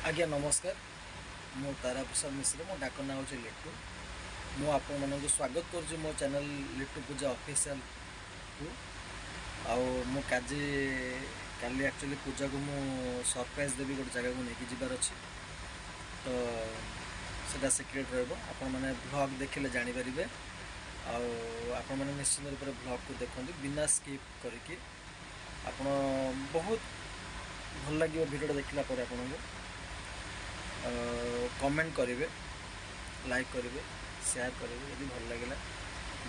आज्ञा नमस्कार। मो तारा प्रसाद मिश्र मो डाक ना हूँ लिट्टू। मु आपण मानक स्वागत करुँच मो चैनल लिट्टू पूजा ऑफिशियल को। मु काजी काली एक्चुअली पूजा को मु सरप्राइज देवी गोटे जगह को लेकिन जीवार अच्छी तो सेटा सिक्रेट रहा मैंने ब्लॉग देखिले जानीपर आपण मैंने निश्चित रूप से ब्लॉग को देखते बिना स्किप करके आपण बहुत भल लगे भिडियो देखला पर आपन को कमेंट करेंगे, लाइक करेंगे, शेयर करेंगे। यदि भल लगे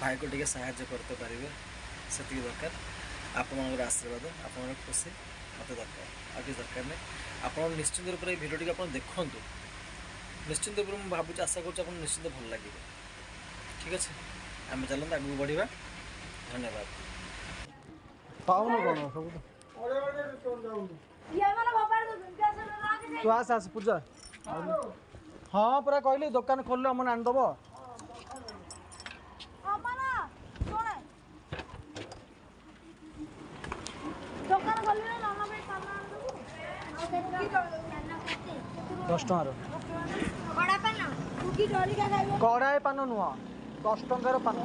भाई को टे साहाଯ୍य करते पारे से दरकार। आपण आशीर्वाद आपण खुशी मत दरकार आ कि दरकार नहीं। आप निश्चित रूप से भिडियो टी आप देखु निश्चित रूप में भावुँ आशा कर निश्चित भल लगे। ठीक अच्छे आम चलते आगे बढ़ा। धन्यवाद। पाऊन कौन तू आस पूजा हाँ पूरा कहली दुकान खोल मन आनदब दस टकर कड़ाई पान नुह 10 टंकार पान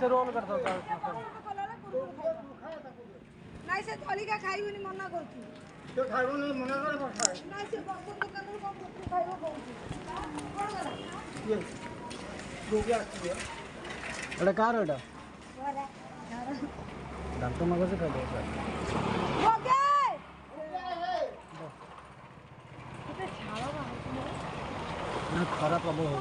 से रोल कर दो नहीं से थलिका खाइबनी मना करती तो खाइबनी मना कर नहीं से बर्तन दुकान रो कम कुछ खाइबो कहूची कोन गला ये रोगी आछी एटा कार एटा घरे दांत मगज से खाइ दो ओके केते छालो बाहर ना खरा प्रबल हो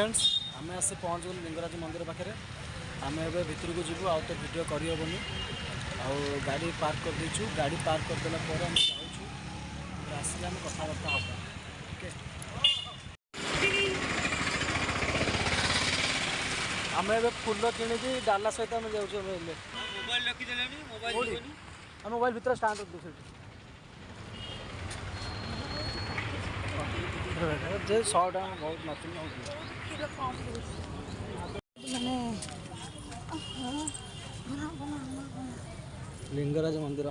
फ्रेंड्स आम आसी पहुँच गलु लिंगराज मंदिर पाखे आम ए भितर को जीवु आउ तो वीडियो करहबनी आउ गाड़ी पार्क कर देचु गाड़ी पार्क कर देला पर हम जाउछु आसिले हम कथबार्ता हबा ओके आम ए फूल किणी डाला सहित आम जाऊँ मोबाइल रखीदेनी मोबाइल भितर स्टांड कर दूसरी जे 100 टका बहुत नथिंग लिंगराज मंदिर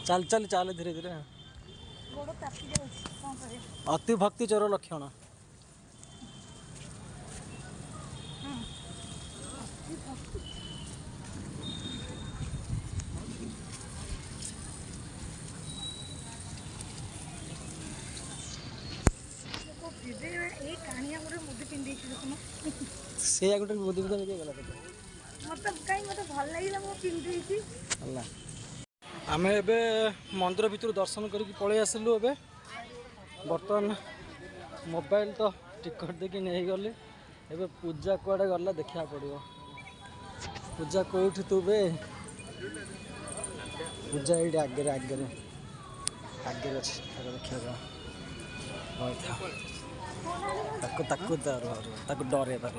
चल चल चल धीरे धीरे अति भक्ति चोर लक्षण से गोटे बुद्धि बुद्धा गला मत भल लगे पिंधि आम ए मंदिर भितर दर्शन करके पलि आसिलु ए बर्तमान मोबाइल तो टिकट देखी नहीं गली ए पूजा कुआडे गला देखा पड़ो पूजा कौटी तू बे पूजा ये आगे आगे आगे अच्छे देखा डरे पार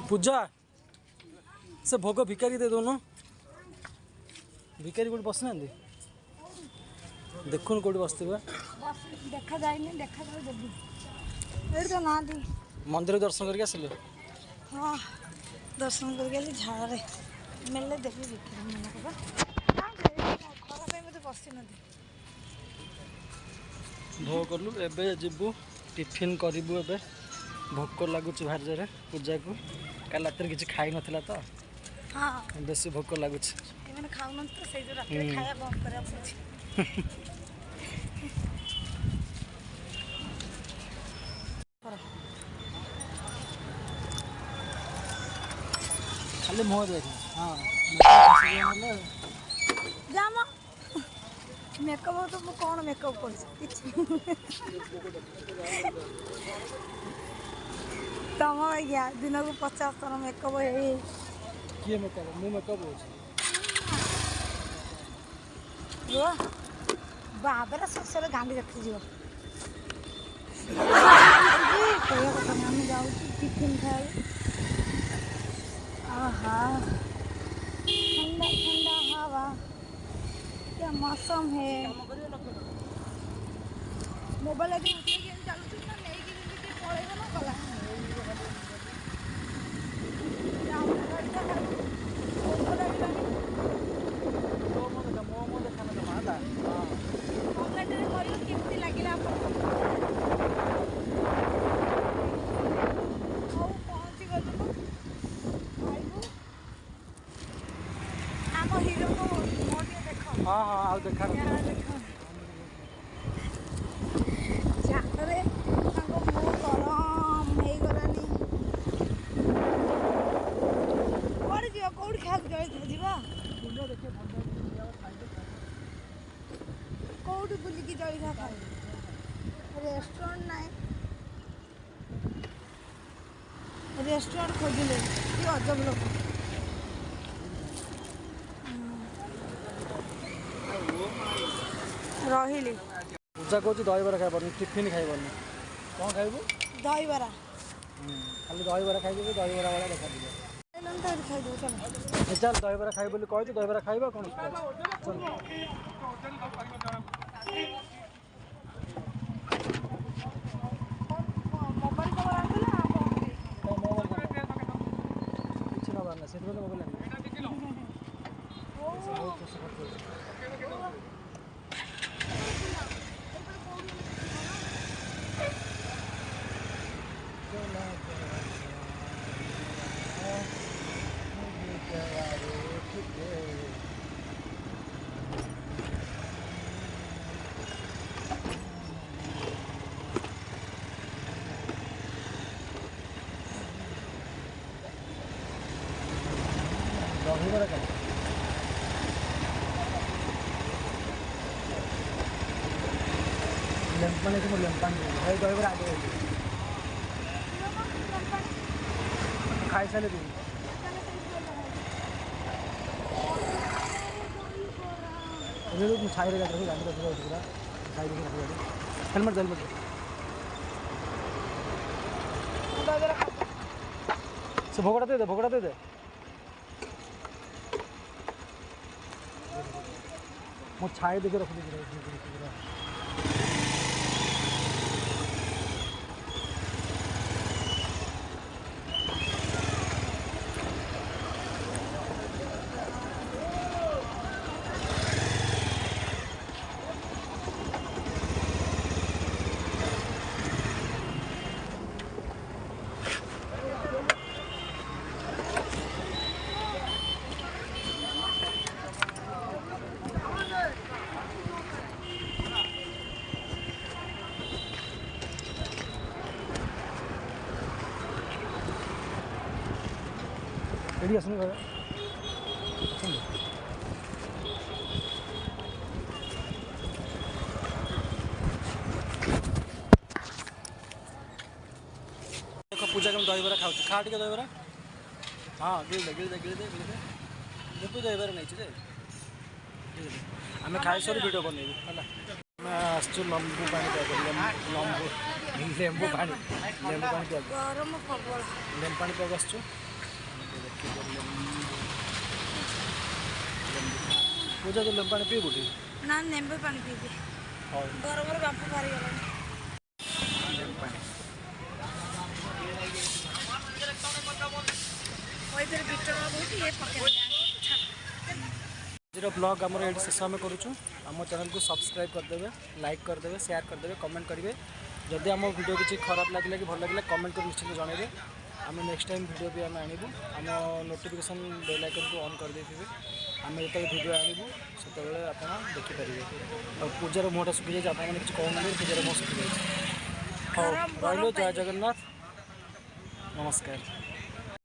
पूजा से भोग भिकारी दे दो भिकारी कौट बस ना देखुन कौट बस देखा जाए देखा तो ना मंदिर दर्शन करके आसिले हाँ दर्शन करके झाड़े मेले देवी भिकारी खरा मत बस भोग कलु एबे जीवु टिफिन करूँ ए भोक लगुच भारी जोरे पूजा को कल रात किसी खाई नाला तो हाँ बेस भोक लगुच खाऊन तो से जो रात खाया बंद करा खाली मुँह देख हाँ जाम मेकअप तो मु कौन मेकअप कर तुम आज्ञा दिन को 50 थर मेकअप किए मेकअप मु मेकअप हो बाबर शशर गांधी रखी आम जाऊँ टिफिन खाए आहा ठंडा ठंडा हवा क्या मौसम है मोबाइल अभी चलुच ना नहीं पड़ेगा ना गला केमती लगे पहुँची गलु आम हिरो को देख हाँ हाँ आ देखा चाकरे मुँह गरम हो गलानी कौन जी कौट खा जलिया कौट बुलिकी जलिया खाए रेस्टोरेंट ना रेस्टोरेंट खोजिले कि अजब लोक रही पूजा कौच दहीबरा खाइबनी टिफिन खाइबनी कौन खाइबू दहीबरा खाली दहीबरा खाइबू दहीबरा वाला देखा खाई चल दहीबरा खाइब बोली कहू दहीबरा खाइबा कौन चल मोबाइल कवर आंदला किसी नबार ना से मोबाइल ଲେମ୍ବୁ ପାଣି ଅଛି ମୁଁ ଲେମ୍ବୁ ପାଣି ପିଇବି ଭାଇ ଦହିବରା ଆଗେ ରହିବି ଖାଇସାରିଲେ ପିଇବି ଏବେ ମୁଁ ଛାଇରେ ଗାଡ଼ି ରଖି ଗାଡ଼ି ରଖି ପୁରା ଛାଇ ଦେଖି ରଖି ଗାଡ଼ି ହେଲମେଟ୍ ହେଲମେଟ୍ ସେ ଭୋଗଟା ଦେଇଦେ ଭୋଗଟା ଦେଇଦେ ମୁଁ ଛାଇ ଦେଖି ରଖିଦେଇଛି ପୁରା ଏଠି ଆସୁନି ଘରେ ଦେଖ ପୂଜା କେମିତି ଦହିବରା ଖାଉଛି ଖା ଟିକେ ଦହିବରା ହଁ ଗିଳିଦେ ଗିଳିଦେ ଗିଳିଦେ ଗିଳିଦେ ଦେଖୁ ଦହିବରା ନେଇଛି ଯେ ଆମେ ଖାଇସାରି ଭିଡ଼ିଓ ବନେଇବୁ ହେଲା ଆମେ ଆସିଛୁ ଲେମ୍ବୁ ପାଣି ପିଇବାକୁ ଲେମ୍ବୁ ପାଣି ପିଇବାକୁ ଗରମ ପ୍ରବଳ ଲେମ୍ବୁ ପାଣି ପିଇବାକୁ ଆସିଛୁ ପୂଜା ତୁ ଲେମ୍ବୁ ପାଣି ପିଇବୁ ଟି ନା ନେମ୍ବୁ ପାଣି ପିଇବି ହଉ ଗରମରେ ବାମ୍ଫ ବାହାରିଗଲାଣି ଲେମ୍ବୁ ପାଣି ଏଥିରେ ଭିତର ବହୁତ ଇଏ ପକେଇ ଆଜିର ବ୍ଲଗ୍ ଆମର ଏଇଠି ଶେଷ ଆମେ କରୁଛୁ ଆମ ଚ୍ୟାନେଲକୁ ସବସ୍କ୍ରାଇବ୍ କରିଦେବେ ଲାଇକ୍ କରିଦେବେ ସେୟାର କରିଦେବେ କମେଣ୍ଟ କରିବେ ଯଦି ଆମ ଭିଡ଼ିଓ କିଛି ଖରାପ ଲାଗିଲା କି ଭଲ ଲାଗିଲା କମେଣ୍ଟ କରି ନିଶ୍ଚିତ ଜଣାଇବେ ଆମେ ନେକ୍ସଟ ଟାଇମ୍ ଭିଡ଼ିଓ ବି ଆମେ ଆଣିବୁ ଆମ ନୋଟିଫିକେସନ୍ ବେଲ୍ ଆଇକନ୍କୁ ଅନ୍ କରିଦେଇଥିବେ ଆମେ ଯେତେବେଳେ ଭିଡ଼ିଓ ଆଣିବୁ ସେତେବେଳେ ଆପଣ ଦେଖିପାରିବେ ଆଉ ପୂଜାର ମୁହଁଟା ଶୁଖିଯାଇଛି ଆପଣମାନେ କିଛି କହୁନାହାନ୍ତି ପୂଜାର ମୁହଁ ଶୁଖିଯାଇଛି ହଉ ରହିଲୁ ଜୟ ଜଗନ୍ନାଥ ନମସ୍କାର